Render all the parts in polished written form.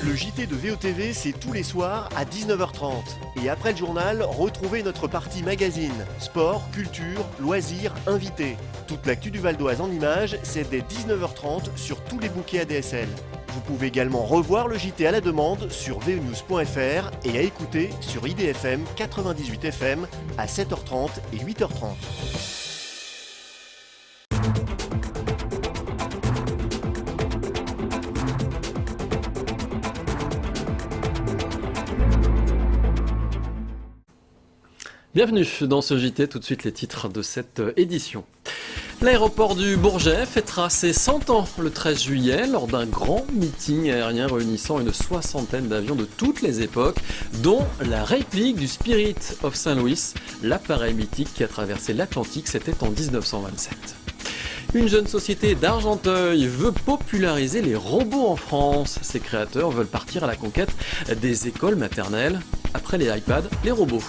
Le JT de VOTV, c'est tous les soirs à 19h30. Et après le journal, retrouvez notre partie magazine. Sport, culture, loisirs, invités. Toute l'actu du Val d'Oise en images, c'est dès 19h30 sur tous les bouquets ADSL. Vous pouvez également revoir le JT à la demande sur venews.fr et à écouter sur IDFM 98 FM à 7h30 et 8h30. Bienvenue dans ce JT, tout de suite les titres de cette édition. L'aéroport du Bourget fêtera ses 100 ans le 13 juillet lors d'un grand meeting aérien réunissant une soixantaine d'avions de toutes les époques, dont la réplique du Spirit of St. Louis, l'appareil mythique qui a traversé l'Atlantique, c'était en 1927. Une jeune société d'Argenteuil veut populariser les robots en France. Ses créateurs veulent partir à la conquête des écoles maternelles. Après les iPads, les robots.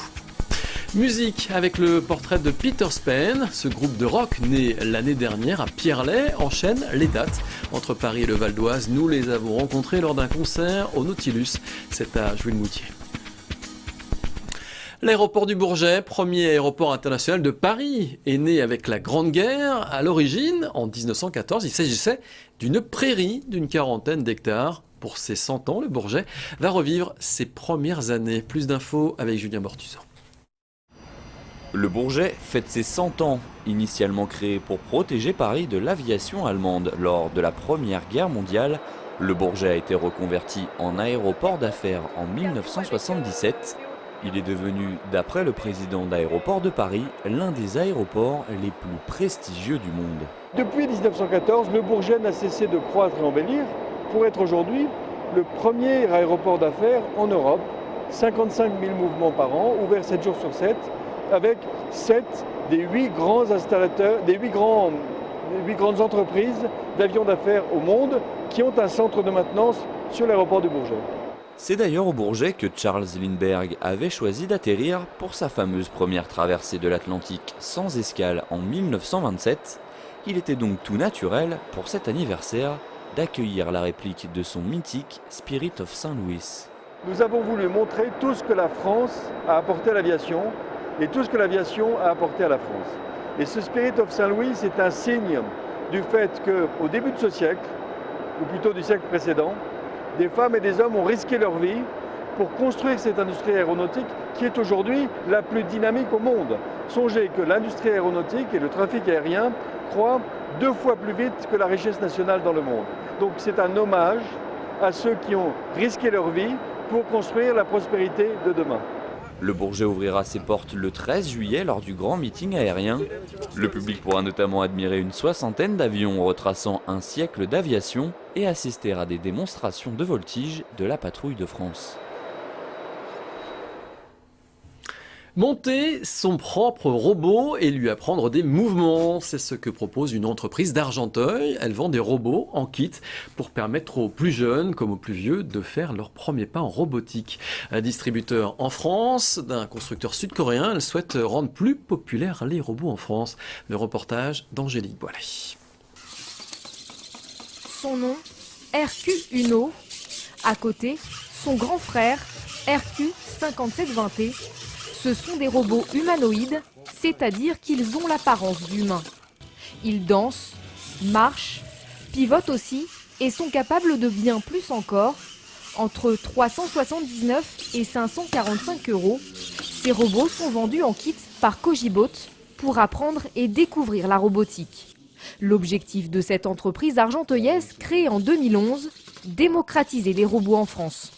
Musique avec le portrait de Peter Spen. Ce groupe de rock né l'année dernière à Pierrelet enchaîne les dates entre Paris et le Val d'Oise. Nous les avons rencontrés lors d'un concert au Nautilus. C'est à Jouy-le-Moutier. L'aéroport du Bourget, premier aéroport international de Paris, est né avec la Grande Guerre. À l'origine, en 1914, il s'agissait d'une prairie d'une quarantaine d'hectares. Pour ses 100 ans, le Bourget va revivre ses premières années. Plus d'infos avec Julien Bortuzan. Le Bourget fête ses 100 ans, initialement créé pour protéger Paris de l'aviation allemande. Lors de la Première Guerre mondiale, le Bourget a été reconverti en aéroport d'affaires en 1977. Il est devenu, d'après le président d'Aéroports de Paris, l'un des aéroports les plus prestigieux du monde. Depuis 1914, le Bourget n'a cessé de croître et embellir pour être aujourd'hui le premier aéroport d'affaires en Europe. 55 000 mouvements par an, ouvert 7 jours sur 7. Avec 7 des 8 grands installateurs, des 8 grandes entreprises d'avions d'affaires au monde qui ont un centre de maintenance sur l'aéroport du Bourget. C'est d'ailleurs au Bourget que Charles Lindbergh avait choisi d'atterrir pour sa fameuse première traversée de l'Atlantique sans escale en 1927. Il était donc tout naturel pour cet anniversaire d'accueillir la réplique de son mythique Spirit of St. Louis. Nous avons voulu montrer tout ce que la France a apporté à l'aviation et tout ce que l'aviation a apporté à la France. Et ce Spirit of St. Louis est un signe du fait qu'au début de ce siècle, ou plutôt du siècle précédent, des femmes et des hommes ont risqué leur vie pour construire cette industrie aéronautique qui est aujourd'hui la plus dynamique au monde. Songez que l'industrie aéronautique et le trafic aérien croient 2 fois plus vite que la richesse nationale dans le monde. Donc c'est un hommage à ceux qui ont risqué leur vie pour construire la prospérité de demain. Le Bourget ouvrira ses portes le 13 juillet lors du grand meeting aérien. Le public pourra notamment admirer une soixantaine d'avions retraçant un siècle d'aviation et assister à des démonstrations de voltige de la patrouille de France. Monter son propre robot et lui apprendre des mouvements, c'est ce que propose une entreprise d'Argenteuil. Elle vend des robots en kit pour permettre aux plus jeunes comme aux plus vieux de faire leur premier pas en robotique. Un distributeur en France d'un constructeur sud-coréen, elle souhaite rendre plus populaires les robots en France. Le reportage d'Angélique Boilet. Son nom, RQ Uno. À côté, son grand frère, RQ 5720T. Ce sont des robots humanoïdes, c'est-à-dire qu'ils ont l'apparence d'humains. Ils dansent, marchent, pivotent aussi et sont capables de bien plus encore. Entre 379 et 545 €, ces robots sont vendus en kit par Cogibot pour apprendre et découvrir la robotique. L'objectif de cette entreprise argenteuillaise, créée en 2011, démocratiser les robots en France.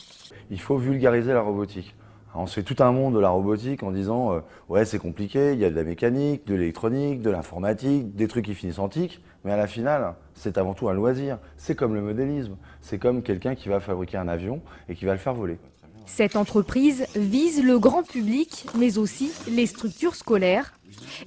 Il faut vulgariser la robotique. On se fait tout un monde de la robotique en disant ouais c'est compliqué, il y a de la mécanique, de l'électronique, de l'informatique, des trucs qui finissent en tic, mais à la finale c'est avant tout un loisir. C'est comme le modélisme, c'est comme quelqu'un qui va fabriquer un avion et qui va le faire voler. Cette entreprise vise le grand public mais aussi les structures scolaires.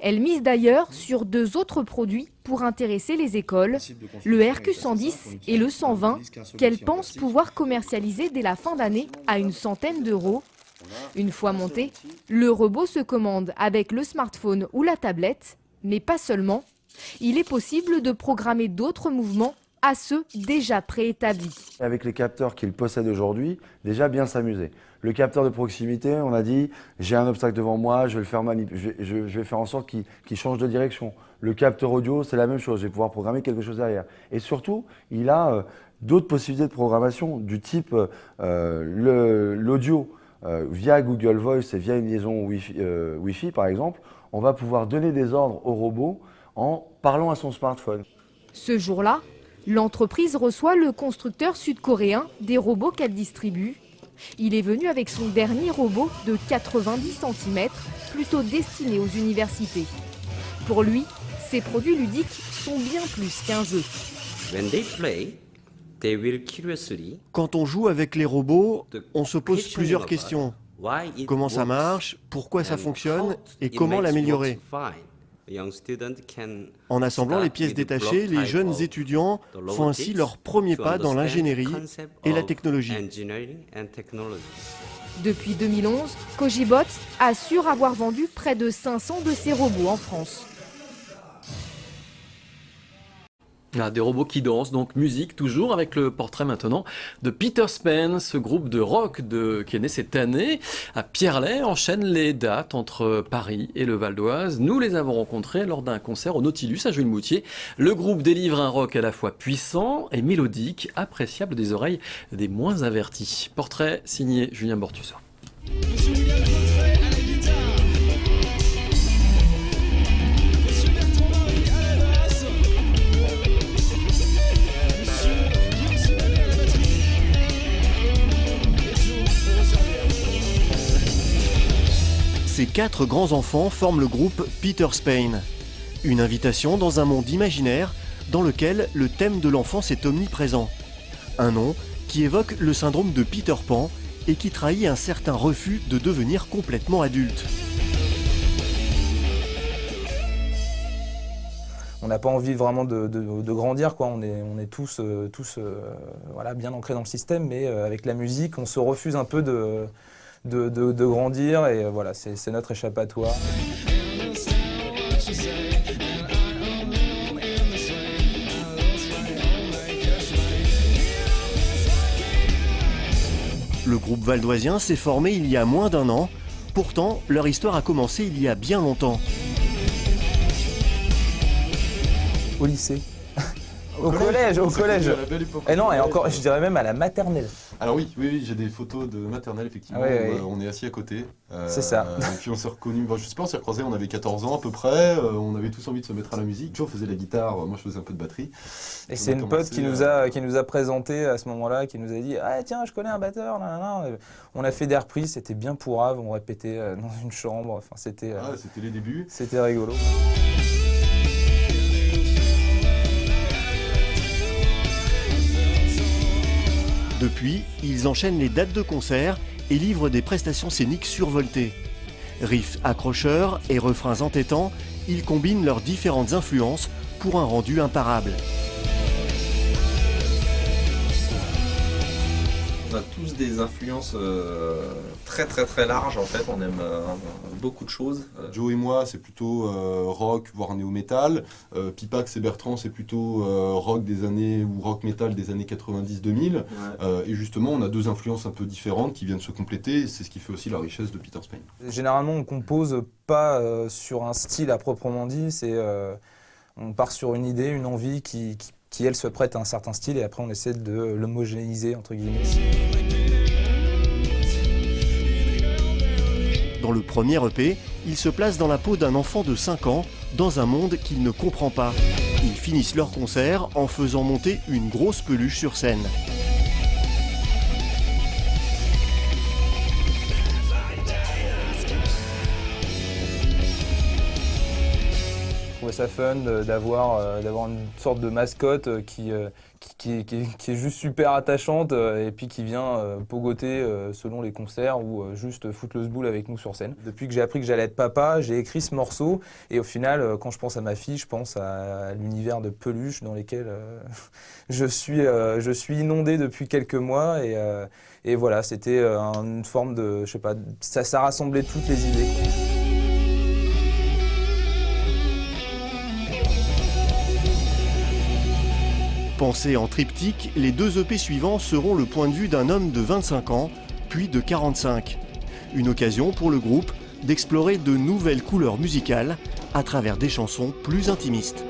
Elle mise d'ailleurs sur 2 autres produits pour intéresser les écoles, le RQ110 et le 120 qu'elle pense pouvoir commercialiser dès la fin d'année à une centaine d'euros. Une fois monté, le robot se commande avec le smartphone ou la tablette, mais pas seulement. Il est possible de programmer d'autres mouvements à ceux déjà préétablis. Avec les capteurs qu'il possède aujourd'hui, déjà bien s'amuser. Le capteur de proximité, on a dit, j'ai un obstacle devant moi, je vais faire en sorte qu'il change de direction. Le capteur audio, c'est la même chose, je vais pouvoir programmer quelque chose derrière. Et surtout, il a d'autres possibilités de programmation du type l'audio via Google Voice et via une liaison Wi-Fi par exemple. On va pouvoir donner des ordres au robot en parlant à son smartphone. Ce jour-là, l'entreprise reçoit le constructeur sud-coréen des robots qu'elle distribue. Il est venu avec son dernier robot de 90 cm, plutôt destiné aux universités. Pour lui, ces produits ludiques sont bien plus qu'un jeu. Quand on joue avec les robots, on se pose plusieurs questions. Comment ça marche, pourquoi ça fonctionne et comment l'améliorer. En assemblant les pièces détachées, les jeunes étudiants font ainsi leur premier pas dans l'ingénierie et la technologie. Depuis 2011, Kojibot assure avoir vendu près de 500 de ces robots en France. Ah, des robots qui dansent, donc musique toujours, avec le portrait maintenant de Peter Spen, ce groupe de rock qui est né cette année à Pierrelet, enchaîne les dates entre Paris et le Val d'Oise. Nous les avons rencontrés lors d'un concert au Nautilus à Jules-Moutier. Le groupe délivre un rock à la fois puissant et mélodique, appréciable des oreilles des moins avertis. Portrait signé Julien Bortuso. Ces 4 grands enfants forment le groupe Peter Spen. Une invitation dans un monde imaginaire dans lequel le thème de l'enfance est omniprésent. Un nom qui évoque le syndrome de Peter Pan et qui trahit un certain refus de devenir complètement adulte. On n'a pas envie vraiment de grandir, quoi. On est tous voilà, bien ancrés dans le système, mais avec la musique, on se refuse un peu de grandir, et voilà, c'est notre échappatoire. Le groupe valdoisien s'est formé il y a moins d'1 an. Pourtant, leur histoire a commencé il y a bien longtemps. Au lycée. Au collège. Et non, et encore, je dirais même à la maternelle. Alors oui, j'ai des photos de maternelle, effectivement. Oui. On est assis à côté. C'est ça. Et puis on s'est reconnus, je sais pas, on s'est recroisés, on avait 14 ans à peu près. On avait tous envie de se mettre à la musique. Joe faisait la guitare, moi je faisais un peu de batterie. Et c'est une pote qui nous a présenté à ce moment-là, qui nous a dit « Ah tiens, je connais un batteur, nanana. » On a fait des reprises, c'était bien pourrave, on répétait dans une chambre. Enfin, c'était les débuts. C'était rigolo. Depuis, ils enchaînent les dates de concert et livrent des prestations scéniques survoltées. Riffs accrocheurs et refrains entêtants, ils combinent leurs différentes influences pour un rendu imparable. On a tous des influences très larges en fait, on aime beaucoup de choses. Joe et moi c'est plutôt rock voire néo-metal, Pipax et Bertrand c'est plutôt rock des années ou rock metal des années 90-2000, ouais. Et justement on a 2 influences un peu différentes qui viennent se compléter, c'est ce qui fait aussi la richesse de Peter Spen. Généralement on compose pas sur un style à proprement dit, on part sur une idée, une envie qui elle se prête à un certain style, et après on essaie de l'homogénéiser entre guillemets. Dans le premier EP, il se place dans la peau d'un enfant de 5 ans, dans un monde qu'il ne comprend pas. Ils finissent leur concert en faisant monter une grosse peluche sur scène. Je trouvais ça fun d'avoir une sorte de mascotte qui est juste super attachante, et puis qui vient pogoter selon les concerts ou juste foutre le zboul avec nous sur scène. Depuis que j'ai appris que j'allais être papa, j'ai écrit ce morceau, et au final, quand je pense à ma fille, je pense à l'univers de peluches dans lesquels je suis inondé depuis quelques mois, et voilà, c'était une forme de, je sais pas, ça rassemblait toutes les idées. Pensés en triptyque, les 2 EP suivants seront le point de vue d'un homme de 25 ans, puis de 45. Une occasion pour le groupe d'explorer de nouvelles couleurs musicales à travers des chansons plus intimistes.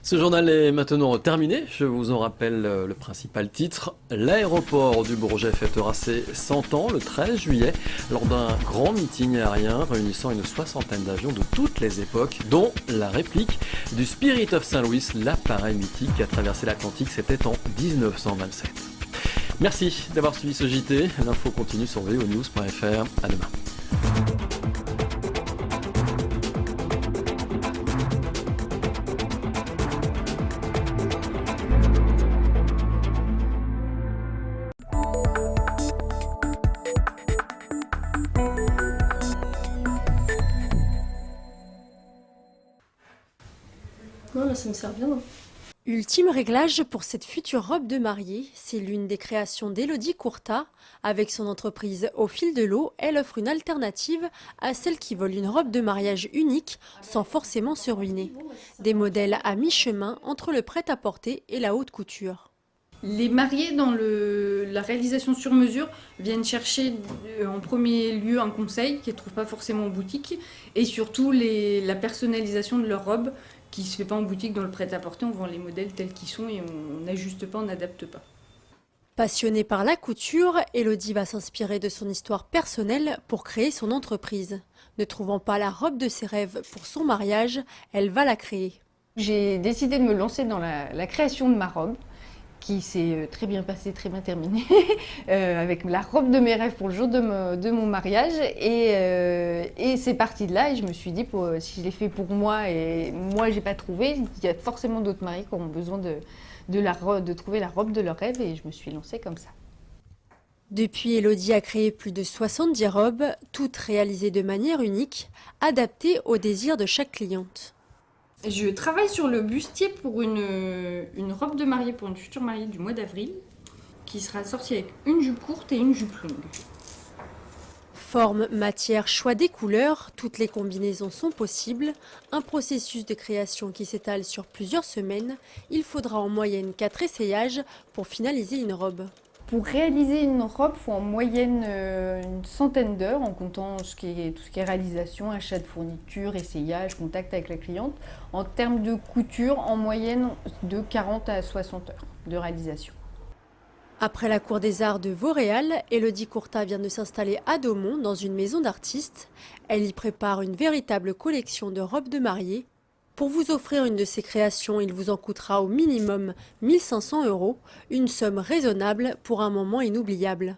Ce journal est maintenant terminé. Je vous en rappelle le principal titre. L'aéroport du Bourget fêtera ses 100 ans le 13 juillet lors d'un grand meeting aérien réunissant une 60aine d'avions de toutes les époques, dont la réplique du Spirit of Saint-Louis, l'appareil mythique qui a traversé l'Atlantique, c'était en 1927. Merci d'avoir suivi ce JT. L'info continue sur vonews.fr. À demain. Non, là, ça me sert bien. Ultime réglage pour cette future robe de mariée, c'est l'une des créations d'Élodie Courtat. Avec son entreprise Au fil de l'eau, elle offre une alternative à celles qui veulent une robe de mariage unique sans forcément se ruiner. Des modèles à mi-chemin entre le prêt-à-porter et la haute couture. Les mariés dans la réalisation sur mesure viennent chercher en premier lieu un conseil qu'ils ne trouvent pas forcément en boutique et surtout la personnalisation de leur robe qui ne se fait pas en boutique dans le prêt-à-porter. On vend les modèles tels qu'ils sont et on n'ajuste pas, on n'adapte pas. Passionnée par la couture, Élodie va s'inspirer de son histoire personnelle pour créer son entreprise. Ne trouvant pas la robe de ses rêves pour son mariage, elle va la créer. J'ai décidé de me lancer dans la création de ma robe, qui s'est très bien passée, très bien terminée, avec la robe de mes rêves pour le jour de mon mariage. Et c'est parti de là, et je me suis dit, si je l'ai fait pour moi et moi j'ai pas trouvé, il y a forcément d'autres mariés qui auront besoin de trouver la robe de leur rêve, et je me suis lancée comme ça. Depuis, Élodie a créé plus de 70 robes, toutes réalisées de manière unique, adaptées aux désirs de chaque cliente. Je travaille sur le bustier pour une robe de mariée pour une future mariée du mois d'avril, qui sera sortie avec une jupe courte et une jupe longue. Forme, matière, choix des couleurs, toutes les combinaisons sont possibles. Un processus de création qui s'étale sur plusieurs semaines. Il faudra en moyenne 4 essayages pour finaliser une robe. Pour réaliser une robe, il faut en moyenne une centaine d'heures, en comptant tout ce qui est réalisation, achat de fournitures, essayage, contact avec la cliente. En termes de couture, en moyenne de 40 à 60 heures de réalisation. Après la Cour des Arts de Vauréal, Élodie Courtat vient de s'installer à Daumont dans une maison d'artistes. Elle y prépare une véritable collection de robes de mariée. Pour vous offrir une de ces créations, il vous en coûtera au minimum 1 500 €, une somme raisonnable pour un moment inoubliable.